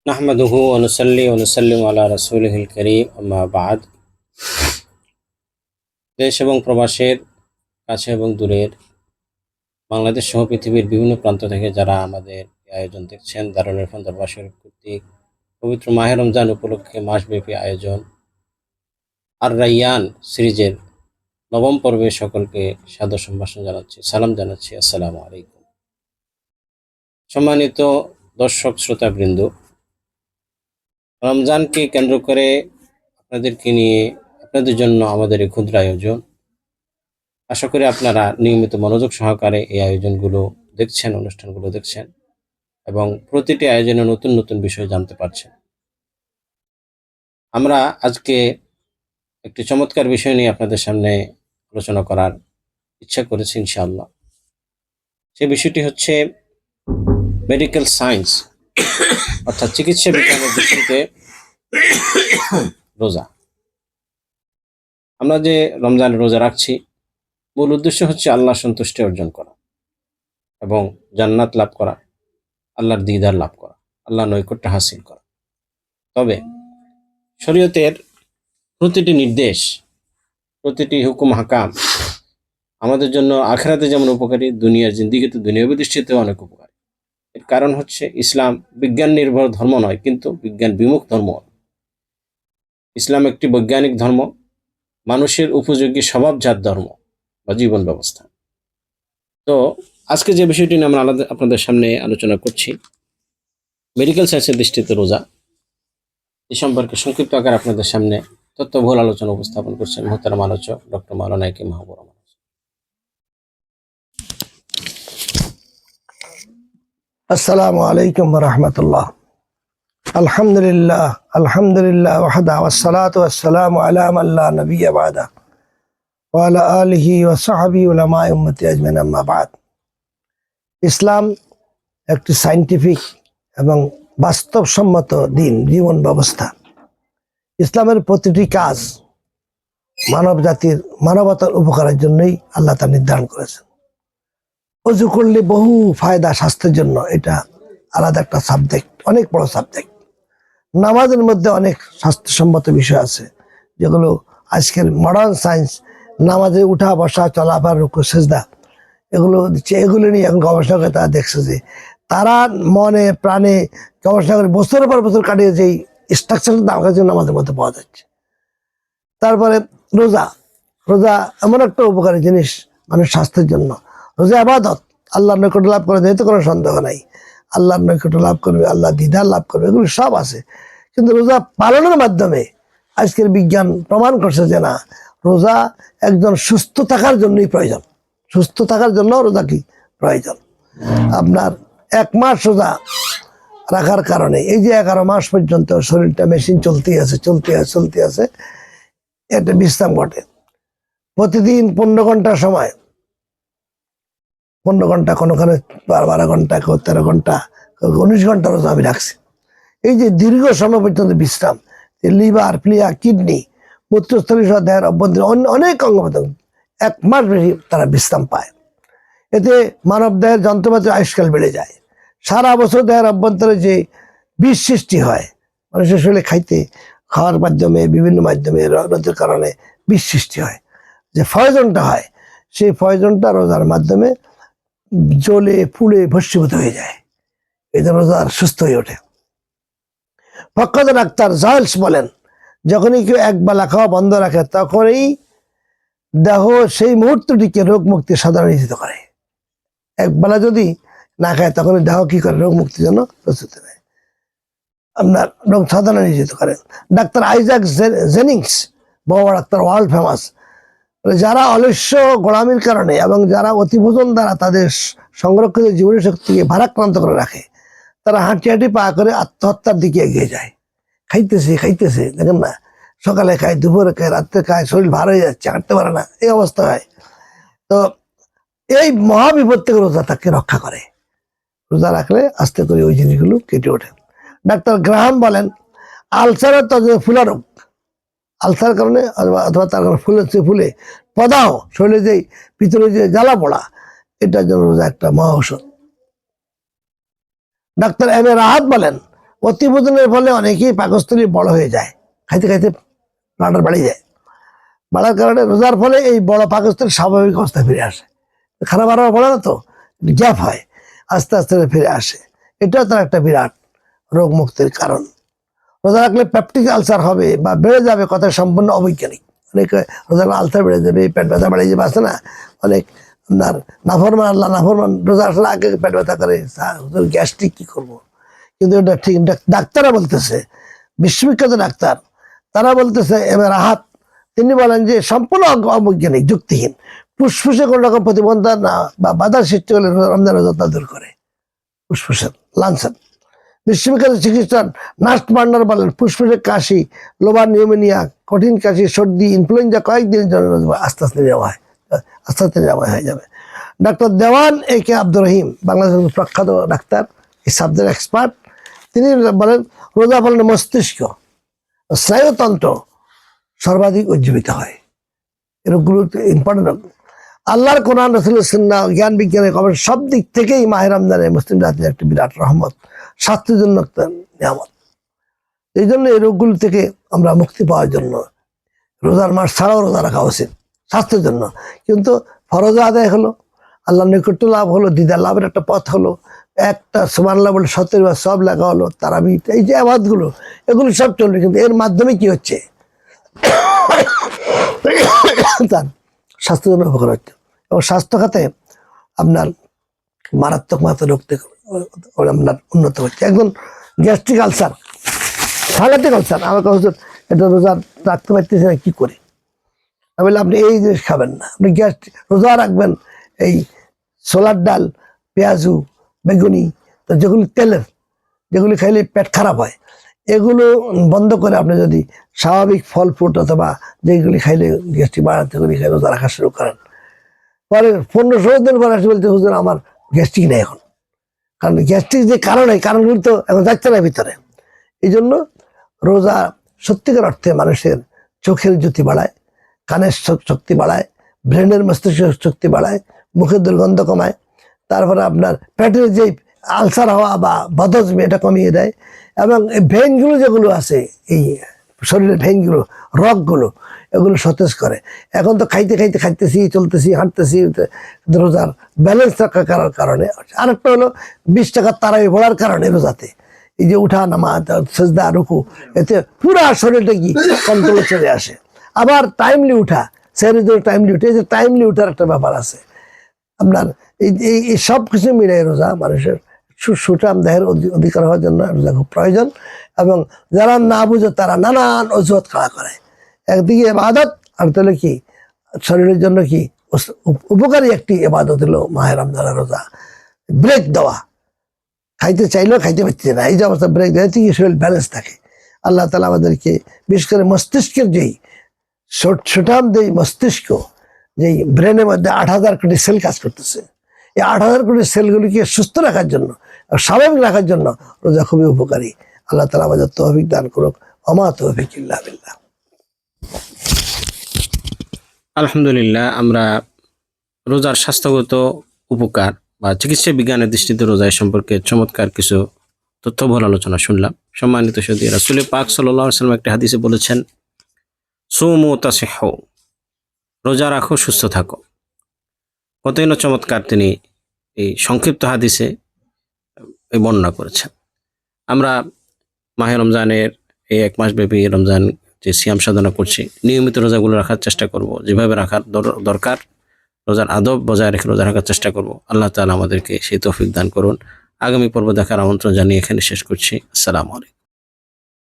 নাহমাদুহু ওয়া নুসাল্লি ওয়া নুসাল্লিমু আলা রাসূলিহিল কারীম, আম্মা বা'দ। দেশ এবং প্রবাসের কাছে এবং দূরের, বাংলাদেশ সহ পৃথিবীর বিভিন্ন প্রান্ত থেকে যারা আমাদের এই আয়োজন দেখছেন, দারুল ইরফান দরবার শরীফ কর্তৃক পবিত্র মাহে রমজান উপলক্ষে মাসব্যাপী আয়োজন আর রাইয়ান সিরিজের নবম পর্বে সকলকে সাদর সম্ভাষণ জানাচ্ছি, সালাম জানাচ্ছি। আসসালামু আলাইকুম। সম্মানিত দর্শক শ্রোতাবৃন্দ, রমজানকে কেন্দ্র করে আপনাদেরকে নিয়ে, আপনাদের জন্য আমাদের এই ক্ষুদ্র আয়োজন। আশা করি আপনারা নিয়মিত মনোযোগ সহকারে এই আয়োজনগুলো দেখছেন, অনুষ্ঠানগুলো দেখছেন এবং প্রতিটি আয়োজনে নতুন নতুন বিষয় জানতে পারছেন। আমরা আজকে একটি চমৎকার বিষয় নিয়ে আপনাদের সামনে আলোচনা করার ইচ্ছা করেছি ইনশাআল্লাহ। সেই বিষয়টি হচ্ছে মেডিকেল সায়েন্স, অর্থাৎ চিকিৎসা বিজ্ঞানের দৃষ্টিতে রোজা। আমরা যে রমজানের রোজা রাখছি, মূল উদ্দেশ্য হচ্ছে আল্লাহ সন্তুষ্টি অর্জন করা এবং জান্নাত লাভ করা, আল্লাহর দিদার লাভ করা, আল্লাহর নৈকট্য হাসিল করা। তবে শরীয়তের প্রতিটি নির্দেশ, প্রতিটি হুকুম হাকাম আমাদের জন্য আখিরাতে যেমন উপকারী, দুনিয়ার জিন্দিগিতে দুনিয়াবী দৃষ্টিতেও অনেক উপকারী। এর কারণ হচ্ছে ইসলাম বিজ্ঞান নির্ভর ধর্ম নয়, কিন্তু বিজ্ঞান বিমুখ ধর্ম। ইসলাম একটি বৈজ্ঞানিক ধর্ম, মানুষের উপযোগী স্বভাবজাত ধর্ম বা জীবন ব্যবস্থা। তো আজকে যে বিষয়টি নিয়ে আমরা আপনাদের সামনে আলোচনা করছি, মেডিকেল সায়েন্সের দৃষ্টিতে রোজা, এ সম্পর্কে সংক্ষিপ্ত আকারে আপনাদের সামনে তথ্যবহুল আলোচনা উপস্থাপন করছেন মোহতারাম আলোচক ডক্টর মাওলানা হাকিম মাহবুব রহমান। আসসালামু আলাইকুম ওয়া রাহমাতুল্লাহ। আলহামদুলিল্লাহ আলহামদুলিল্লাহ ওয়াহদা ওয়াসসালাতু ওয়াসসালামু আলা মান লা নাবিয়্যা বা'দা ওয়া আলা আলিহি ওয়া সাহবিহি উলামায়ে উম্মতি আজমাইন, আম্মা বা'দ। ইসলাম একটি সায়েন্টিফিক এবং বাস্তবসম্মত জীবন ব্যবস্থা। ইসলামের প্রতিটি কাজ মানবতার উপকারের জন্যই আল্লাহ তা নির্ধারণ করেছেন। অজু করলে বহু ফায়দা স্বাস্থ্যের জন্য, এটা আলাদা একটা সাবজেক্ট, অনেক বড় সাবজেক্ট। নামাজের মধ্যে অনেক স্বাস্থ্যসম্মত বিষয় আছে, যেগুলো আজকের মডার্ন সায়েন্স নামাজে উঠা বসা চলাফেরা রুকু সেজদা এগুলো নিয়ে এখন গবেষণা করে তারা দেখছে যে তারা মনে প্রাণে গবেষণা করে বছরের পর বছর কাটিয়ে যেই স্ট্রাকচারটা আমার কাছে নামাজের মধ্যে পাওয়া যাচ্ছে। তারপরে রোজা এমন একটা উপকারী জিনিস মানুষের স্বাস্থ্যের জন্য। রোজা ইবাদত, আল্লাহর নৈকট্য লাভ করে, যেহেতু কোনো সন্দেহ নাই। আল্লাহর নৈকট্য লাভ করবে, আল্লাহ দিদার লাভ করবে, এগুলো সব আছে। কিন্তু রোজা পালনের মাধ্যমে আজকের বিজ্ঞান প্রমাণ করছে যে না, রোজা একজন সুস্থ থাকার জন্যই প্রয়োজন। সুস্থ থাকার জন্য রোজা কি প্রয়োজন। আপনার 1 মাস রোজা রাখার কারণে এই যে 11 মাস পর্যন্ত শরীরটা মেশিন চলতে আছে, একটা বিশ্রাম ঘটে। প্রতিদিন 15 ঘন্টা সময়, 15 ঘন্টা, কোনোখানে 12 ঘন্টা, 13 ঘন্টা, 19 ঘন্টা রোজা আমি রাখছি। এই যে দীর্ঘ সময় পর্যন্ত বিশ্রাম, লিভার, প্লিয়া, কিডনি, মূত্রস্থলী সহ দেহের অভ্যন্তরে অনেক অঙ্গ প্রত্যঙ্গ 1 মাস বেশি তারা বিশ্রাম পায়। এতে মানব দেহের যন্ত্রপাতির আয়ুষ্কাল বেড়ে যায়। সারা বছর দেহের অভ্যন্তরে যে বিষ সৃষ্টি হয়, মানুষের শরীরে খাওয়ার মাধ্যমে, বিভিন্ন মাধ্যমে রোগের কারণে বিষ সৃষ্টি হয়, যে পয়জনটা হয়, সেই পয়জনটা রোজার মাধ্যমে জ্বলে পুড়ে ভস্মীভূত হয়ে যায়। এই জন্য রোজা সুস্থ হয়ে ওঠে। প্রখ্যাত ডাক্তার জয়েলস বলেন, যখনই কেউ একবেলা খাওয়া বন্ধ রাখে, তখনই দেহ সেই মুহূর্তটিকে রোগ মুক্তির সাধনা নিশ্চিত করে। একবেলা যদি না খায়, তখনই দেহ কি করে, রোগ মুক্তির জন্য প্রস্তুতি নেয়, আপনার রোগ সাধনা নিশ্চিত করেন। ডাক্তার আইজাক জেনিংস, বড় ডাক্তার, ওয়ার্ল্ড ফেমাস, যারা অলস্য গোলামির কারণে এবং যারা অতিভোজন দ্বারা তাদের সংরক্ষিত জীবনী শক্তিকে ভারাক্রান্ত করে রাখে, তারা হাঁটি হাঁটি পা করে আত্মহত্যার দিকে এগিয়ে যায়। খাইতেছে দেখেন না, সকালে খায়, দুপুরে খায়, রাত্রে খায়, শরীর ভার হয়ে যাচ্ছে, হাঁটতে পারে না, এই অবস্থা হয়। তো এই মহাবিপদ থেকে রোজা তাকে রক্ষা করে। রোজা রাখলে আস্তে করে ওই জিনিসগুলো কেটে ওঠে। ডাক্তার গ্রাহাম বলেন, আলসারের ফুলা রোগ, আলসার কারণে অথবা তার কারণে ফুলে প্রদাহ, শরীরে যে ভিতরে যে জ্বালা পড়া, এটার জন্য রোজা একটা মহা ঔষধ। ডাক্তার এম এ রাহাত বলেন, অতিভোজনের ফলে অনেকেই পাকস্থলী বড় হয়ে যায়, খাইতে খাইতে ব্লাডার বাড়িয়ে যায়, বাড়ার কারণে রোজার ফলে এই বড় পাকস্থলী স্বাভাবিক অবস্থায় ফিরে আসে। খারাপ আরো বলে না তো, গ্যাপ হয়, আস্তে আস্তে ফিরে আসে। এটাও তার একটা বিরাট রোগ মুক্তির কারণ। রোজা রাখলে পেপটিক আলসার হবে বা বেড়ে যাবে, কথা সম্পূর্ণ অবৈজ্ঞানিক। অনেক রোজা আলসার বেড়ে যাবে, পেট ব্যথা বেড়ে যাবে, আছে না অনেক আপনার নাফরমান, আল্লাহ নাফরমান রোজা আসলে আগে পেট ব্যথা করে, গ্যাস্ট্রিক কি করবো। কিন্তু এটা ঠিক, ডাক্তাররা বলতেছে, বিশ্ববিখ্যাত ডাক্তার তারা বলতেছে এবার রাহাত, তিনি বলেন যে সম্পূর্ণ অবৈজ্ঞানিক, যুক্তিহীন। ফুসফুসে কোন রকম প্রতিবন্ধক না বা বাধার সৃষ্টি হলে রমজান রোজা দূর করে। ফুসফুসের লাঞ্চার বিশ্ববিখ্যাত চিকিৎসক নাস্ট বার্নার বলেন, ফুসফুসে কাশি, লোবার নিউমোনিয়া, কঠিন কাশি, সর্দি, ইনফ্লুয়েঞ্জা কয়েকদিনের জন্য আস্তে আস্তে নিরাময় হয়ে যাবে। ডক্টর দেওয়ান এ কে আব্দুর রহিম, বাংলাদেশের প্রখ্যাত ডাক্তার, এই সাবজেক্ট এক্সপার্ট, তিনি বলেন রোজা ফলে মস্তিষ্ক, স্নায়ুতন্ত্র সর্বাধিক উজ্জীবিত হয়। এরগুলো ইম্পর্টেন্ট। আল্লাহর কোরআন, রাসূলের সুন্নাহ, জ্ঞান বিজ্ঞানের খবর, সব দিক থেকেই মাহে রমজানে মুসলিম জাতির একটি বিরাট রহমত, স্বাস্থ্যের জন্য একটা নিয়ামত। এই জন্য এই রোগগুলো থেকে আমরা মুক্তি পাওয়ার জন্য রোজার মাস ছাড়াও রোজা রাখা উচিত স্বাস্থ্যের জন্য। কিন্তু ফরজ আদায় হলো, আল্লাহর নৈকট্য লাভ হলো, দিদার লাভের একটা পথ হলো, একটা সুবহানাল্লাহ বলে 70 বার সব লেখা হলো, তারাবি, এই যে আবাদগুলো, এগুলো সব চলবে। কিন্তু এর মাধ্যমে কি হচ্ছে, তার স্বাস্থ্যের জন্য উপকার হচ্ছে। এবং স্বাস্থ্য খাতে আপনার মারাত্মক রোগ থেকে আপনার উন্নত হচ্ছে। একজন গ্যাস্ট্রিক আলসার, সাংঘাতিক আলসার, আমার কাছে এটা রোজা রাখতে পারতেছে না, কি করে? আমি বললাম আপনি এই জিনিস খাবেন না, আপনি গ্যাস্ট্রিক রোজা রাখবেন এই ছোলার ডাল, পেঁয়াজু, বেগুনি, তো যেগুলি তেলের, যেগুলি খাইলে পেট খারাপ হয়, এগুলো বন্ধ করে আপনি যদি স্বাভাবিক ফল ফ্রুট অথবা যেগুলি খাইলে গ্যাস্ট্রিক বাড়াতে, এগুলি খাই রোজা রাখা শুরু করেন। পরে 15-16 দিন পরে আসে বলতে, হুজুর আমার গ্যাস্ট্রিক নেই এখন। কারণ গ্যাস্ট্রিক যে কারণ, এই কারণগুলো তো এখন যাচ্ছে না ভিতরে। এই জন্য রোজা সত্যিকার অর্থে মানুষের চোখের জ্যোতি বাড়ায়, কানের শক্তি বাড়ায়, ব্রেনের মস্তিষ্কের শক্তি বাড়ায়, মুখের দুর্গন্ধ কমায়, তারপরে আপনার পেটের যে আলসার হওয়া বা বদহজমি এটা কমিয়ে দেয়। এবং এই ভেইনগুলো যেগুলো আছে, এই শরীরের ভেইনগুলো, রগগুলো, এগুলো সতেজ করে। এখন তো খাইতেছি, চলতেছি, হাঁটতেছি, রোজার ব্যালেন্স রাখার কারণে। আরেকটা হলো 20 টাকার তারাবি পড়ার কারণে রোজাতে এই যে উঠা নামা, সেজদা, রুকু, এতে পুরা শরীরটা কি কন্ট্রোলে চলে আসে। আবার টাইমলি উঠা, সেহরির টাইমলি উঠে, এই যে টাইমলি উঠার একটা ব্যাপার আছে আপনার। এই সব কিছু মিলে রোজা মানুষের সুঠাম দেহের অধিকার হওয়ার জন্য রোজা খুব প্রয়োজন। এবং যারা না বুঝে তারা নানান অজুহাত খাড়া করে। একদিকে ইবাদত, আর তাহলে কি শরীরের জন্য কি উপকারী একটি ইবাদত হলো মাহে রমজানের রোজা। ব্রেক দেওয়া, খাইতে চাইলেও খাইতে পারছে না, এই যে অবস্থা, ব্রেক দেওয়া থেকে শরীর ব্যালেন্স থাকে। আল্লাহ তাআলা আমাদেরকে বিশেষ করে মস্তিষ্কের যেই সুঠাম যেই মস্তিষ্ক, যেই ব্রেনের মধ্যে 8,000 কোটি সেল কাজ করতেছে, এই 8,000 কোটি সেলগুলিকে সুস্থ রাখার জন্য, স্বাভাবিক রাখার জন্য রোজা খুবই উপকারী। আল্লাহ তাআলা আমাদের তৌফিক দান করুক। ওমা তৌফিক ইল্লা বিল্লাহ। আলহামদুলিল্লাহ, আমরা রোজার স্বাস্থ্যগত উপকার বা চিকিৎসা বিজ্ঞানের দৃষ্টিতে রোজা সম্পর্কে চমৎকার কিছু তথ্যবহুল আলোচনা শুনলাম। সম্মানিত সুধী, রাসূল পাক সাল্লাল্লাহু আলাইহি ওয়াসাল্লাম একটা হাদিসে বলেছেন, সুমু তাসিহু, রোজা রাখো সুস্থ থাকো। কতই না চমৎকার তিনি এই সংক্ষিপ্ত হাদিসে এই বর্ণনা করেছেন। আমরা মাহে রমজানের এই 1 মাস ব্যাপী রমজান যে সিয়াম সাধনা করছি, নিয়মিত রোজাগুলো রাখার চেষ্টা করব, যেভাবে রাখার দরকার রোজার আদব বজায় রেখে রোজা রাখার চেষ্টা করব। আল্লাহ তাআলা আমাদেরকে সেই তৌফিক দান করুন। আগামী পর্ব দেখার আমন্ত্রণ জানিয়ে এখানে শেষ করছি। আসসালামু আলাইকুম।